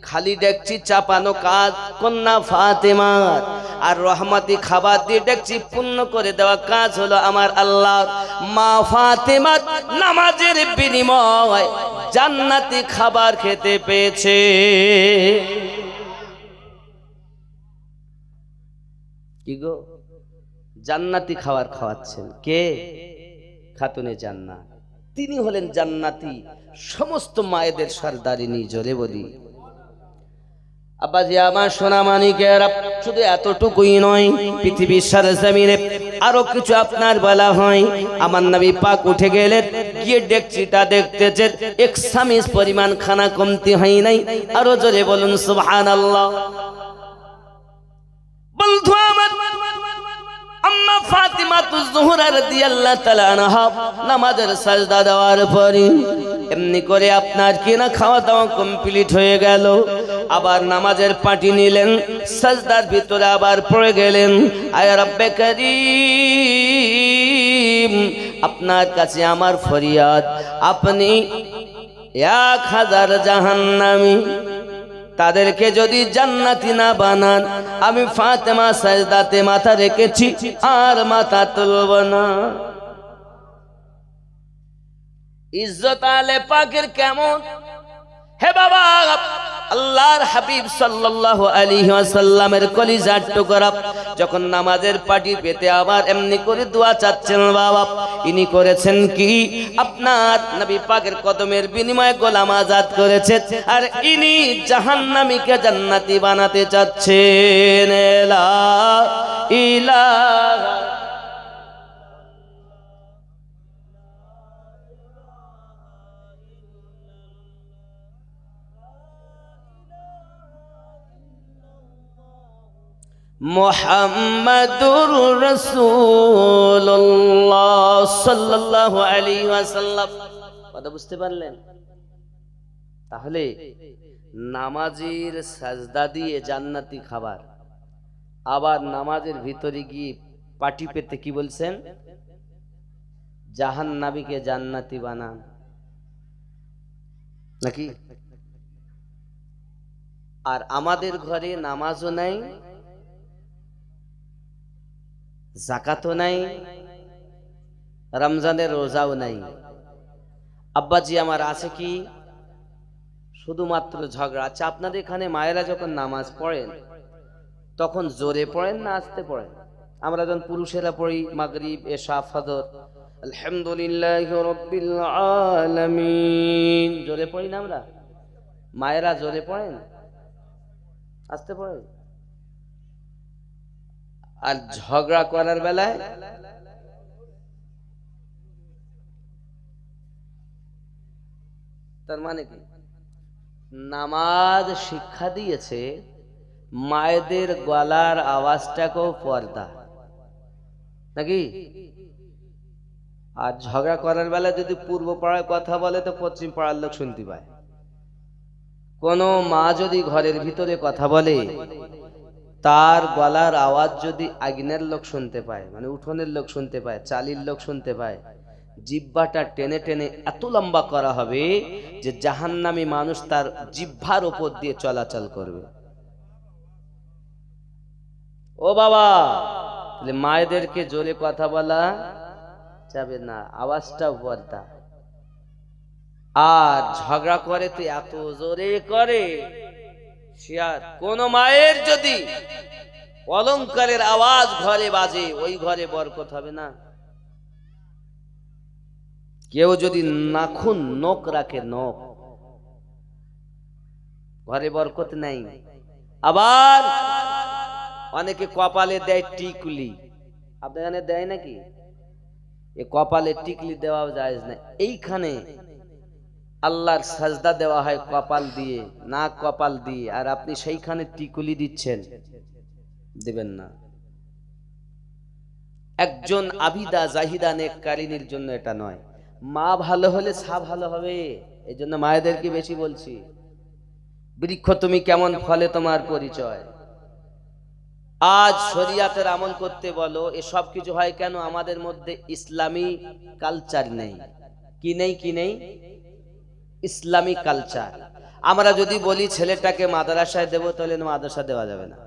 খালি ডেকচি চাপানো কাজ কন্যা ফাতেমার, আর রহমতি খাবার দিয়ে ডেকচি পূর্ণ করে দেওয়া কাজ হলো আমার আল্লাহর। মা ফাতেমার নামাজের বিনিময় জান্নাতি খাবার খেতে পেয়েছে। কি গো, জান্নাতি খাবার খাওয়াচ্ছেন কে? খাতুনে জান্নাত, তিনি হলেন জান্নাতি, সমস্ত মায়েদের সরদারিনী। জোরে বলি আব্বাজি আমার সোনা মানিকেরা, শুধু এতটুকুই নয়, পৃথিবীর সরজমিনে আরো কিছু আপনার বলা হয়। আমার নবী পাক উঠে গেলেন, গিয়ে ডেকচিটা দেখতেছেন এক সামিজ পরিমাণ খানা কমতি হয় নাই। আরো জোরে বলুন সুবহানাল্লাহ। বন্ধু আমার, আম্মা ফাতিমাতুজ জোহরা রাদিয়াল্লাহু তাআলা আনহা নামাজের সাজদা দেওয়ার পরে এমনি করে আপনার কিনা খাওয়া দাওয়া কমপ্লিট হয়ে গেল, আবার নামাজের পাটি নিলেন, সাজদার ভিতরে আবার পড়ে গেলেন। আয় রব্বে করিম, আপনার কাছে আমার ফরিয়াদ, আপনি 1000 জাহান্নামী তাদেরকে যদি জান্নাতি না বানান, আমি ফাতেমা সাজদাতে মাথা রেখেছি আর মাথা তুলব না। ইজ্জত আলে পাকের কেমন? হে বাবা, আল্লাহর হাবিব সাল্লাল্লাহু আলাইহি ওয়াসাল্লামের কলিজার টুকরা যখন নামাজের পাটি পেতে আবার এমনি করে দোয়া চাচ্ছেন, বাবা ইনি করেছেন কি? আপনার নবী পাকের কদমের বিনিময়ে গোলাম আজাদ করেছেন, আর ইনি জাহান্নামীকে জান্নাতি বানাতে চাচ্ছেন। লা ইলাহা মুহাম্মাদুর রাসূলুল্লাহ সাল্লাল্লাহু আলাইহি ওয়াসাল্লাম। কথা বুঝতে পারলেন? তাহলে নামাজের সাজদা দিয়ে জান্নাতি খাবার, আবার নামাজের ভিতরে গিয়ে পাটি পেতে কি বলছেন? জাহান্নামীকে জান্নাতি বানান, নাকি? আর আমাদের ঘরে নামাজও নাই, যাকাতও নাই, রমজানের রোজাও নাই। আব্বাজি আমার আছে কি? শুধুমাত্র ঝগড়া। আচ্ছা, আপনাদের এখানে মায়েরা যখন নামাজ পড়েন তখন জোরে পড়েন না আস্তে পড়েন? আমরা যখন পুরুষেরা পড়ি মাগরিব, এশা, ফজর, আলহামদুলিল্লাহি রাব্বিল আলামিন, জোরে পড়ি না আমরা? মায়েরা জোরে পড়েন আস্তে পড়েন? আর ঝগড়া করার বেলায় তার মানে কি? নামাজ শিক্ষা দিয়েছে মায়েদের গলার আওয়াজটাকেও পর্দা, নাকি? আর ঝগড়া করার বেলা যদি পূর্ব পাড়ায় কথা বলে তো পশ্চিম পাড়ার লোক শুনতে পায়। কোন মা যদি ঘরের ভিতরে কথা বলে, তার গলার আওয়াজ যদি আগুনের লোক শুনতে পায়, মানে উঠোনের লোক শুনতে পায়, চালির লোক শুনতে পায়, জিহ্বাটা টেনে টেনে এত লম্বা করা হবে যে জাহান্নামী মানুষ তার জিহ্বার উপর দিয়ে চলাচল করবে। ও বাবা, তাহলে মায়েদেরকে জোরে কথা বলা যাবে না, আওয়াজটাও পর্দা। আর ঝগড়া করে তো এত জোরে করে, কোন মায়ের যদি অলংকারের আওয়াজ ঘরে বাজে, ওই ঘরে বরকত হবে না। কেউ যদি নাখুন নখ রাখে, নখ, ঘরে বরকত নাই। আবার অনেকে কপালে দেয় টিকলি, আপনার এখানে দেয় নাকি? এ কপালে টিকলি দেওয়া জায়েজ না। এইখানে আল্লাহর সাজদা দেওয়া হয় কপাল দিয়ে, নাক কপাল দিয়ে, আর আপনি সেইখানে টিকুলি দিচ্ছেন, দিবেন না। একজন আবিদা জাহিদা নেককারিনীর জন্য এটা নয়। মা ভালো হলে সা ভালো হবে, এই জন্য মায়েদেরকে বেশি বলছি। বৃক্ষ তুমি কেমন ফলে তোমার পরিচয়। আজ শরিয়াতের আমল করতে বলো, এসব কিছু হয় কেন? আমাদের মধ্যে ইসলামী কালচার নেই। কি নেই? কি নেই? ইসলামী কালচার। আমরা যদি বলি ছেলেটাকে মাদ্রাসায় দেবো, তাহলে মাদ্রাসা দেওয়া যাবে না।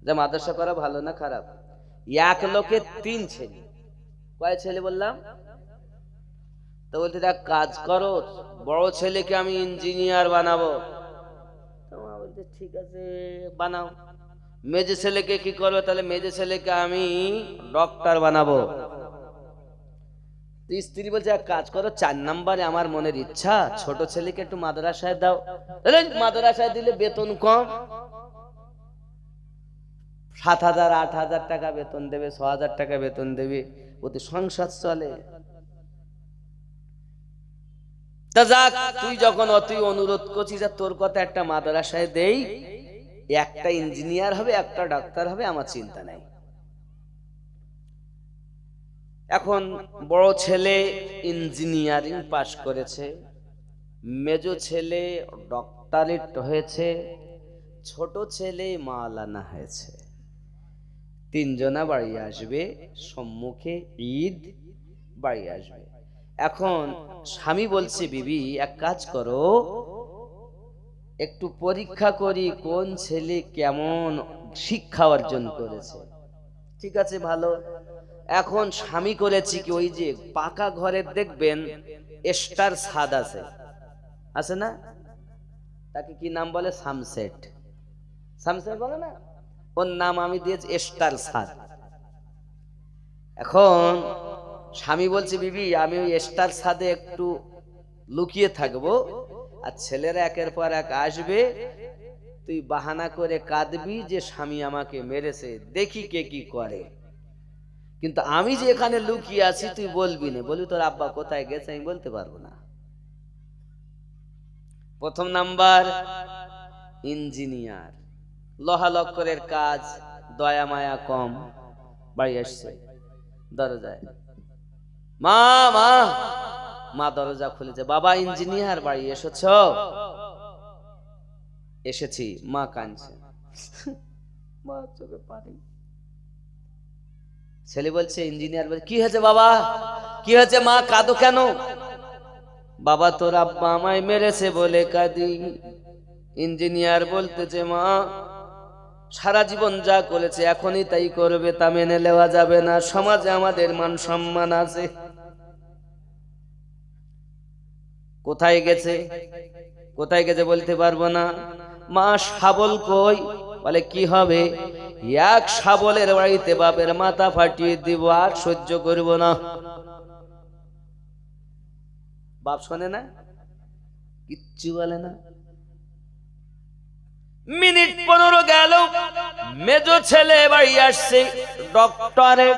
যে মাদ্রাসা করা ভালো না খারাপ? এক লোকে 3 ছেলে। কয় ছেলে বললাম? তো বলতে এক কাজ করো, বড় ছেলেকে আমি ইঞ্জিনিয়ার বানাবো। তোমার বলতে ঠিক আছে বানাও। মেজে ছেলেকে কি করবে? তাহলে মেজে ছেলেকে আমি ডক্টর বানাবো। স্ত্রী বলছে এক কাজ করো, 4 নম্বরে আমার মনের ইচ্ছা, ছোট ছেলেকে একটু মাদ্রাসায় দাও। তাহলে মাদ্রাসায় দিলে বেতন কম, 7,000 8,000 টাকা বেতন দেবে, 6,000 টাকা বেতন দেবে, ওতে সংসার চলে। তা যাক, তুই যখন অতই অনুরোধ করছিস, তোর কথা একটা মাদ্রাসায় দেই, একটা ইঞ্জিনিয়ার হবে, একটা ডাক্তার হবে, আমার চিন্তা নাই। এখন বড় ছেলে ইঞ্জিনিয়ারিং পাশ করেছে, মেজো ছেলে ডক্টরেট হয়েছে, ছোট ছেলে মাওলানা হয়েছে। 3 জনা বাড়ি আসবে, সম্মুখে ঈদ, বাড়ি আসবে। এখন স্বামী বলছে বিবি এক কাজ করো, একটু পরীক্ষা করি কোন ছেলে কেমন শিক্ষা অর্জন করেছে। ঠিক আছে ভালো। এখন স্বামী করেছি কি, ওই যে পাকা ঘরের দেখবেন স্টার ছাদ আছে, আছে না? তাকে কি নাম বলে? সামসেট। সামসেট বলে না? ওর নাম আমি দিয়েছি স্টার ছাদ। এখন স্বামী বলছে বিবি আমি ওই স্টার ছাদে একটু লুকিয়ে থাকবো, আর ছেলেরা একের পর এক আসবে, তুই বাহানা করে কাঁদবি যে স্বামী আমাকে মেরেছে, দেখি কে কি করে। কিন্তু আমি যে এখানে লুকিয়ে আছি তুই বলবি না। বলবি তোর আব্বা কোথায় গেছে, আমি বলতে পারবো না। প্রথম নাম্বার ইঞ্জিনিয়ার, লোহা লক্করের কাজ, দয়া মায়া কম। বাড়ি আসছে, দরজায় মা মা মা, দরজা খুলেছে, বাবা ইঞ্জিনিয়ার বাড়ি এসেছ? এসেছি। মা কাঁদছে, মা চোখে পানি। ছেলে বলছে ইঞ্জিনিয়ার বলছে কি হয়েছে বাবা, কি হয়েছে মা, কাঁদো কেন? বাবা তোর আব্বা আমায় মেরেছে বলে কাঁদি। ইঞ্জিনিয়ার বলতেছে মা সারা জীবন যা করেছে এখনই তাই করবে, তা মেনে নেওয়া যাবে না, সমাজে আমাদের মান সম্মান আছে। কোথায় গেছে, কোথায় গেছে বলতে পারবো না। মা শাবল কই? বলে কি হবে, এক শাবলের বাড়িতে বাপের মাথা ফাটিয়ে দিব, আর সহ্য করব না। বাপ শোনে না, কিচ্ছু বলে না। মিনিট 15 গেল, মেজো ছেলে বাড়ি আসছে, ডক্টরের।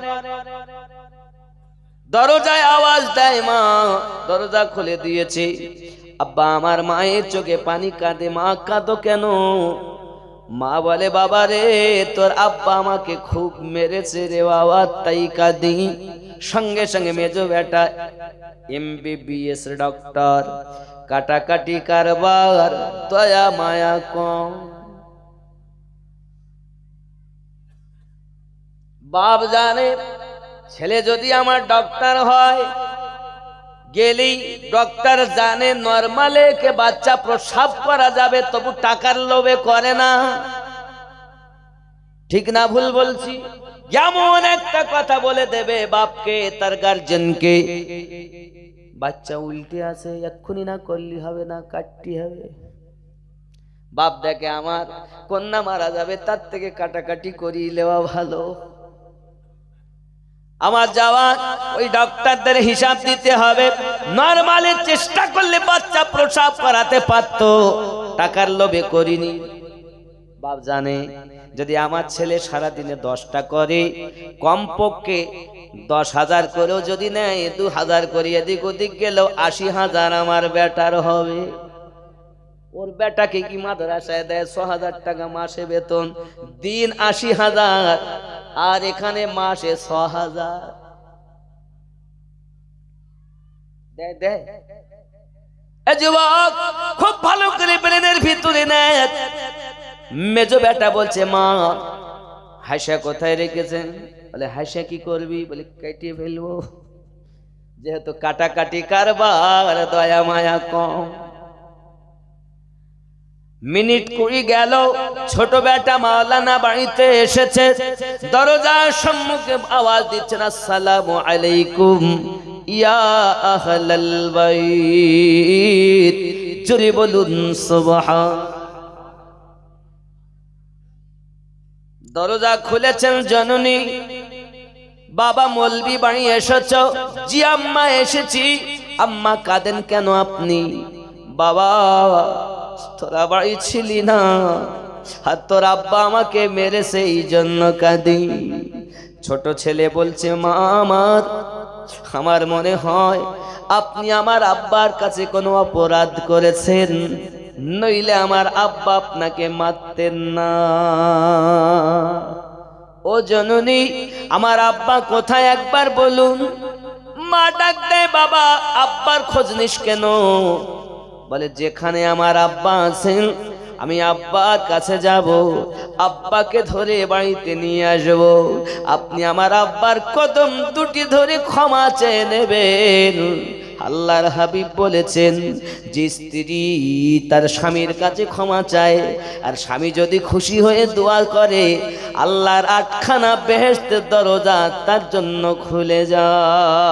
দরজায় আওয়াজ দেয় মা, দরজা খুলে দিয়েছে। আব্বা আমার মায়ের চোখে পানি, কাঁদে। মা কাঁদো কেন? মা বলে বাবা রে তোর আব্বা আমাকে খুব মেরেছে রে বাবা, তাই কাঁদি। সঙ্গে সঙ্গে মেজো বেটা MBBS ডক্টর, কাটাকাটি কারবার, দয়া মায়া কম। বাপ জানে ছেলে যদি আমার ডক্টর হয়, গেলেই ডক্টর জানে নরমালে কে বাচ্চা প্রসাব করা যাবে, তবু টাকার লোভে করে না। ঠিক না ভুল বলছি? যেমন একটা কথা বলে দেবে বাপকে, তার গার্জেনকে, বাচ্চা উল্টে আছে, এক্ষুনি না করলি হবে না, কাটতে হবে। বাপ দেখে আমার কন্যা মারা যাবে, তার থেকে কাটাকাটি করিয়ে নেওয়া ভালো। আমার যাওয়া ওই ডক্টরদের হিসাব দিতে হবে। নরমালি চেষ্টা করলে বাচ্চা প্রসাব করাতে পারত, টাকার লোভে করিনি। বাপ জানে যদি আমার ছেলে সারাদিনে 10টা করে, কমপক্ষে 10,000 করেও যদি নেয়, 2,000 করে এদিক ওদিক গেলেও 80,000 আমার বেটার হবে। ওর বেটাকে কি মাদ্রাসায় দেয় 6,000 টাকা মাসে বেতন, দিন 80,000, আর এখানে মাসে 6,000 দেয় দেয়। এ যুবক খুব ভালো করে ব্রেনের ভিতরে নেয়। মেজো বেটা বলছে মা হাসা কোথায় রেখেছেন? বলে হাসা কি করবি? বলে কেটে ফেলবো, যেহেতু কাটাকাটি কারবার, দয়া মায়া কম। মিনিট 20 গেল, ছোট বেটা মাওলানা বাড়িতে এসেছে। দরজার সম্মুখে আওয়াজ দিচ্ছেন, আসসালামু আলাইকুম ইয়া আহলাল বাইত, জোরে বলুন সুবহান। দরজা খুলেছেন জননী। বাবা মৌলবি বাড়ি এসেছ? জি আম্মা এসেছি। আম্মা কাঁদেন কেন আপনি? বাবা তোরা বাড়ি ছিলি না, আর তোর আব্বা আমাকে মেরেছে, এই জন্য কাঁদি। ছোট ছেলে বলছে, মা আমার মনে হয় আপনি আমার আব্বার কাছে কোনো অপরাধ করেছেন, নইলে আমার আব্বা আপনাকে মারতেন না। ও জননী, আমার আব্বা কোথায় একবার বলুন। মা ডাক দেয়, বাবা আব্বার খোঁজ নিস কেন? বলে যেখানে আমার আব্বা আছেন আমি আব্বার কাছে যাব, আব্বাকে ধরে বাড়িতে নিয়ে আসব। আপনি আমার আব্বার কদম দুটি ধরে ক্ষমা চেয়ে নেবেন। আল্লাহর হাবিব বলেছেন, যে স্ত্রী তার স্বামীর কাছে ক্ষমা চায় আর স্বামী যদি খুশি হয়ে দোয়া করে, আল্লাহর 8খানা বেহেশতের দরজা তার জন্য খুলে যায়।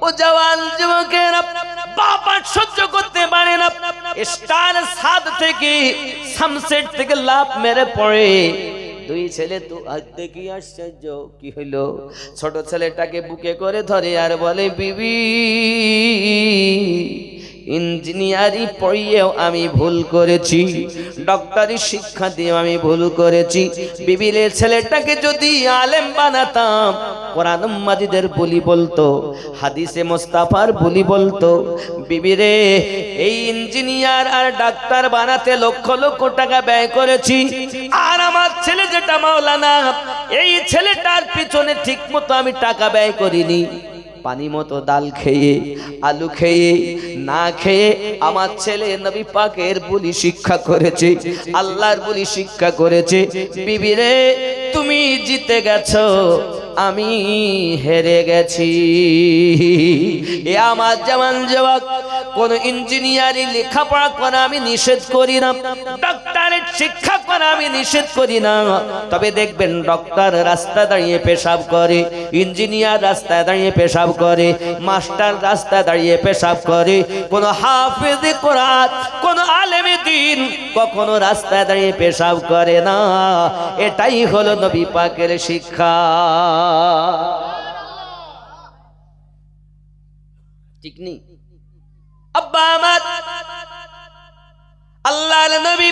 ও জওয়ান যুবকেরা, বাবা সহ্য করতে পারে না, স্টার ছাদ থেকে সানসেট থেকে লাফ মেরে পড়ে। দুই ছেলে তো আজ দেখি আশ্চর্য, কি হইলো? ছোট ছেলেটাকে বুকে করে ধরে আর বলে, বিবি ইঞ্জিনিয়ারিং পড়িয়েও আমি ভুল করেছি, ডক্টরি শিক্ষা দিয়েও আমি ভুল করেছি। বিবিরে ছেলেটাকে যদি আলেম বানাতাম, কোরআন মাজিদের বলি বলতো, হাদিসে মোস্তাফার বলি বলতো। বিবিরে এই ইঞ্জিনিয়ার আর ডাক্তার বানাতে লক্ষ লক্ষ টাকা ব্যয় করেছি, আর আমার ছেলে যেটা মাওলানা, এই ছেলেটার পিছনে ঠিক মতো আমি টাকা ব্যয় করিনি। পানি মতো ডাল খেয়ে, আলু খেয়ে, না খেয়ে আমার ছেলে নবী পাকের বলি শিক্ষা করেছে, আল্লাহর বলি শিক্ষা করেছে। বিবিরে তুমি জিতে গেছো, আমি হেরে গেছি। এ আমার জওয়ান যুবক, কোন ইঞ্জিনিয়ারিং লেখাপড়া করা আমি নিষেধ করি না, ডক্টরের শিক্ষা করা আমি নিষেধ করি না। তবে দেখবেন ডক্টর রাস্তায় দাঁড়িয়ে পেশাব করে, ইঞ্জিনিয়ার রাস্তায় দাঁড়িয়ে পেশাব করে, মাস্টার রাস্তায় দাঁড়িয়ে পেশাব করে। কোন হাফেজ কোরআন, কোন আলেমে দ্বীন কখনো রাস্তায় দাঁড়িয়ে পেশাব করে না। এটাই হলো নবী পাকের শিক্ষা। ঠিক নেই? আব্বা আমার আল্লাহর নবী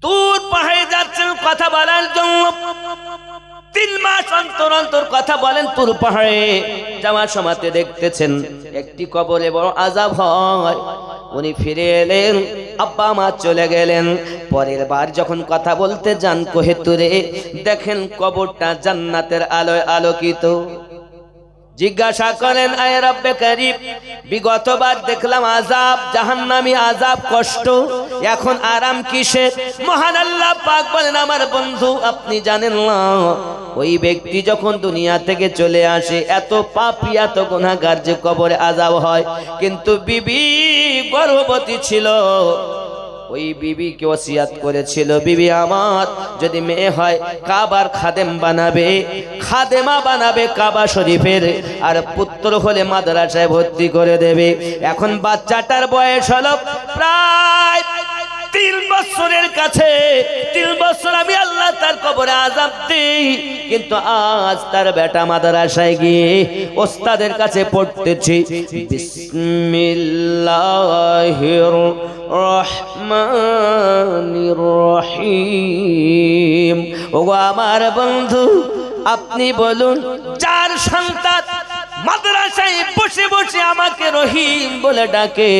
তুর পাহাড়ে যাচ্ছেন কথা বলার জন্য। 3 মাস অন্তর অন্তর কথা বলেন তুর পাহাড়ে। যাওয়ার সময়তে দেখতেছেন একটি কবরে বড় আযাব হয়। উনি ফিরে এলেন, আব্বা মা চলে গেলেন। পরের বার যখন কথা বলতে যান কোহে তুরে, দেখেন কবরটা জান্নাতের আলোয় আলোকিত। জিজ্ঞাসা করেন, আয় রব্বে করিম, বিগতবার দেখলাম আযাব, জাহান্নামী আযাব, কষ্ট, এখন আরাম কিসের? মহান আল্লাহ পাক বলেন, আমার বন্ধু আপনি জানেন না, ওই ব্যক্তি যখন দুনিয়া থেকে চলে আসে, এত পাপী এত গুনাহগার যে কবরে আযাব হয়। কিন্তু বিবি গর্ভবতী ছিল, ওই বিবিকে ওসিয়াত করেছিল, বিবি আমার যদি মেয়ে হয় কাবার খাদেম বানাবে, খাদেমা বানাবে কাবা শরীফের, আর পুত্র হলে মাদ্রাসায় ভর্তি করে দেবে। এখন বাচ্চাটার বয়স হলো প্রায় 3 বছরের কাছে। 3 বছর আমি আল্লাহ তার কবরে আযাব দিই, কিন্তু আজ তার বেটা মাদ্রাসায় গিয়ে ওস্তাদের কাছে পড়তেছি, বিসমিল্লাহির রহমানির রহিম। ওগো আমার বন্ধু, আপনি বলুন, যার সন্তান মাদ্রাসায় বসে বসে আমাকে রহিম বলে ডাকে,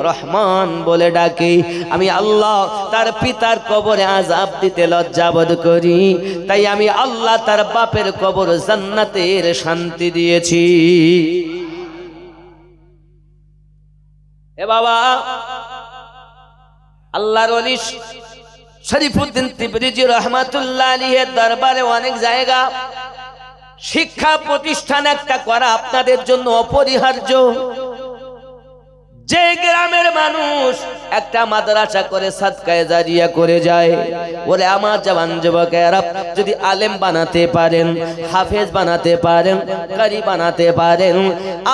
রহমান বলে ডাকে, আমি আল্লাহ তার পিতার কবরে আযাব দিতে লজ্জাবোধ করি। তাই আমি আল্লাহ তার বাপের কবর জান্নাতের শান্তি দিয়েছি। এ বাবা, আল্লাহর ওলি শরীফুদ্দিন তিবরিজি রহমাতুল্লাহ আলাইহির দরবারে অনেক জায়গা শিক্ষা প্রতিষ্ঠান একটা করা আপনাদের জন্য অপরিহার্য। যে গ্রামের মানুষ একটা মাদ্রাসা করে সাদকায়ে জারিয়া করে যায়, ওরে আমার জওয়ান যুবকেরা, যদি আলেম বানাতে পারেন, হাফেজ বানাতে পারেন, কারি বানাতে পারেন,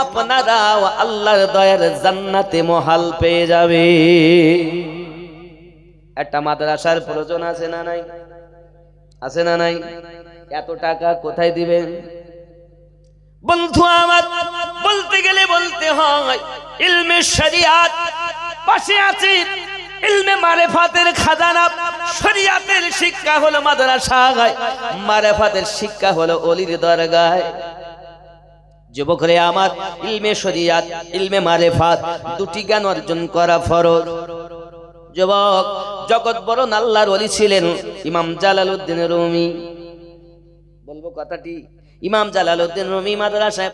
আপনারাও আল্লাহর দয়ার জান্নাতে মহাল পেয়ে যাবে। একটা মাদ্রাসার প্রয়োজন আছে না নাই? আছে না নাই? এত টাকা কোথায় দিবেন? বন্ধু আমার, বলতে গেলে বলতে হয় ইলমে শরিয়াত পাশে আছে, ইলমে মারিফাতের খাজানা। শরিয়াতের শিক্ষা হলো মাদ্রাসায়, মারিফাতের শিক্ষা হলো ওলির দরগায়। যুবকরে আমার, ইলমে শরিয়াত, ইলমে মারিফাত দুটি জ্ঞান অর্জন করা ফরজ। যুবক, জগৎ বড় আল্লাহর ওলি ছিলেন ইমাম জালালউদ্দিন রুমি। বলবো কথাটি, ইমাম জালালউদ্দিন রুমি মাদ্রাসায়